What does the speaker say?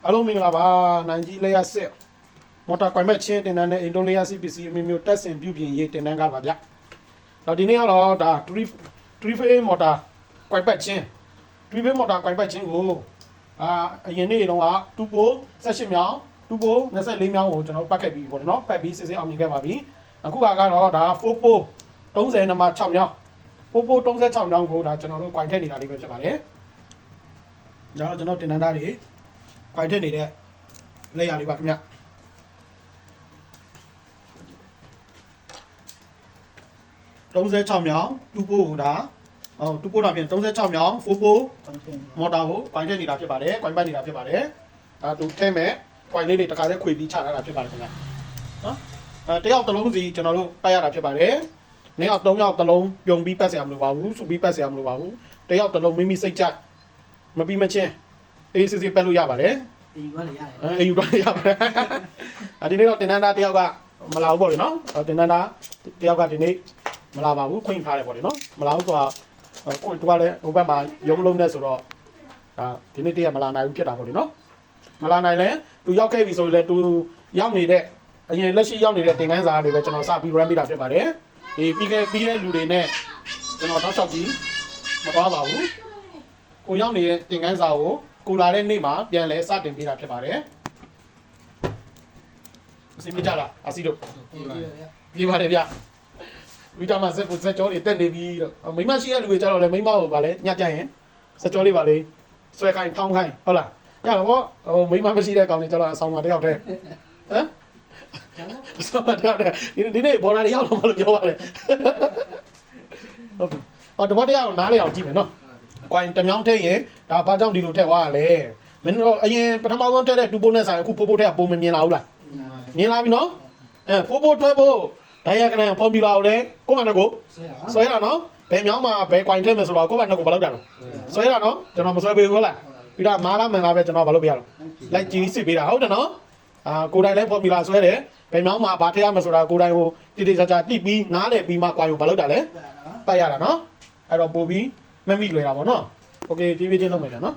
အားလုံးမင်္ဂလာပါနိုင်ကြီးလေးရစစ်မော်တာကွိုင်မက်ချင်းတင်တန်းနဲ့အင်ဒိုနီးရှား CPC အမျိုးမျိုးတက်ဆင်ပြုပြင်ရေးတင်တန်းကားပါဗျ။တော့ဒီနေ့ကတော့ဒါ3 phase မော်တာကွိုင်ပတ်ချင်း3 phase မော်တာကွိုင်ပတ်ချင်းကိုအရင်နေ့တုန်းက2ပို18မြောင်း2ပို24မြောင်းကိုကျွန်တော်ပတ်ခဲ့ပြီးပေါ့နော်ပတ်ပြီးစစ်စစ်အောင်မြင်ခဲ့ပါပြီ။အခုကတော့ဒါ4ပို30နံပါတ်6မြောင်း4ပို36မြောင်းကိုဒါကျွန်တော်တို့ကွိုင်ထက်နေတာလေးပဲဖြစ်ပါတယ်။ဒါတော့ကျွန်တော်တင်တန်းသားတွေခွိုင်ထက်နေတဲ့လက်ရလေးပါခင်ဗျ36မြောင်း2ပို့ဒါ2ပို့တာပြင်36မြောင်း4ပို့မော်တာကိုခွိုင်ထက်နေတာဖြစ်ပါတယ်ခွိုင်ပတ်နေတာဖြစ်ပါတယ်ဒါသူထဲမဲ့ခွိုင်လေးတွေတခါလဲခွေပြီးချထားတာဖြစ်ပါတယ်ခင်ဗျနော်တယောက်တစ်လုံးစီကျွန်တော်တို့ပတ်ရတာဖြစ်ပါတယ်နှစ်ယောက်3ယောက်တစ်လုံးပြုံပြီးပတ်เสียမလို့ပါဘူးစုပြီးပတ်เสียမလို့ပါဘူးတယောက်တစ်လုံးမိမိစိတ်ကြမပြီးမချင်းအေးစစ်စစ်ပတ်လို့ရပါတယ်အေးရွာလေရတယ်အေးယူတော့ရပါတယ်ဒီနေ့တော့တင်နန်းသားတယောက်ကမလာဘူးပေါ့လေနော်တင်နန်းသားတယောက်ကဒီနေ့မလာပါဘူးခွင့်ထားတယ်ပေါ့လေနော်မလာဘူးဆိုတာကိုယ်ကလည်းဟိုဘက်မှာရုံးလုံးနဲ့ဆိုတော့ဒါဒီနေ့တည်းကမလာနိုင်ဘူးဖြစ်တာပေါ့လေနော်မလာနိုင်လဲသူရောက်ခဲ့ပြီဆိုရင်လည်းသူရောက်နေတဲ့အရင်လက်ရှိရောက်နေတဲ့တင်ကန်းစာတွေပဲကျွန်တော်စပြီး run ပေးတာဖြစ်ပါတယ်ဒီပြီးခဲ့လူတွေနဲ့ကျွန်တော်တော့လျှောက်ပြီးမသွားပါဘူးကိုရောက်နေတဲ့တင်ကန်းစာကိုလာတဲ့နေ့မှာပြန်လဲစတင်ပေးတာဖြစ်ပါတယ်အစီမကြလားအစီတို့ပြေးပါတယ်ဗျဝီတာမဆက်ကြောတွေတက်နေပြီတော့မိမရှိတဲ့လူတွေကြတော့လဲမိမကိုဗာလဲညကြရင်ဆက်ကြောလေးပါလေဆွဲခိုင်းထောင်းခိုင်းဟုတ်လားညတော့ဟိုမိမမရှိတဲ့ကောင်တွေကြတော့အဆောင်မှာတယောက်တည်းဟမ်ဆောမတယောက်တည်းဒီနေ့ဘောလာတွေရောက်တော့မလို့ပြောပါလေဟုတ်ပြီတပတ်တယောက်နားလေအောင်ကြည့်မယ်နော်ကွိုင်တမြောင်းထည့်ရင်ဒါဘာကြောင့်ဒီလိုထည့်သွားရလဲမင်းတို့အရင်ပထမဆုံးထည့်တဲ့2ပိုးနဲ့ဆိုင်အခု4ပိုးထည့်ပုံမမြင်လာဘူးလားမြင်လာပြီနော်4ပိုးတွဲဖို့ဒိုင်ယာဂရမ်ဖော်မြူလာကိုလည်းကိုယ့်ဘာနဲ့ကိုဆွဲတာနော်ဘယ်မြောင်းမှာဘယ်ကွိုင်ထည့်မယ်ဆိုတော့ကိုယ့်ဘာနဲ့ကိုမလုပ်တာနော်ဆွဲတာနော်ကျွန်တော်မဆွဲပေးဘူးဟုတ်လားပြီးတော့မာလာမှန်လားပဲကျွန်တော်ဘာလုပ်ပေးရတော့လိုက်ကြည့်စစ်ပေးတာဟုတ်တယ်နော်ကိုယ်တိုင်လည်းဖော်မြူလာဆွဲတယ်ဘယ်မြောင်းမှာဘာထည့်ရမယ်ဆိုတာကိုယ်တိုင်ကိုတိတိကျကျတိပြီးနားလည်ပြီးမှကွိုင်ကိုဘာလုပ်တာလဲပတ်ရတာနော်အဲ့တော့ပို့ပြီးမမိလွယ်တာပေါ့နော်โอเคဖြည်းဖြည်းချင်းလုပ်မယ်ဗျာနော်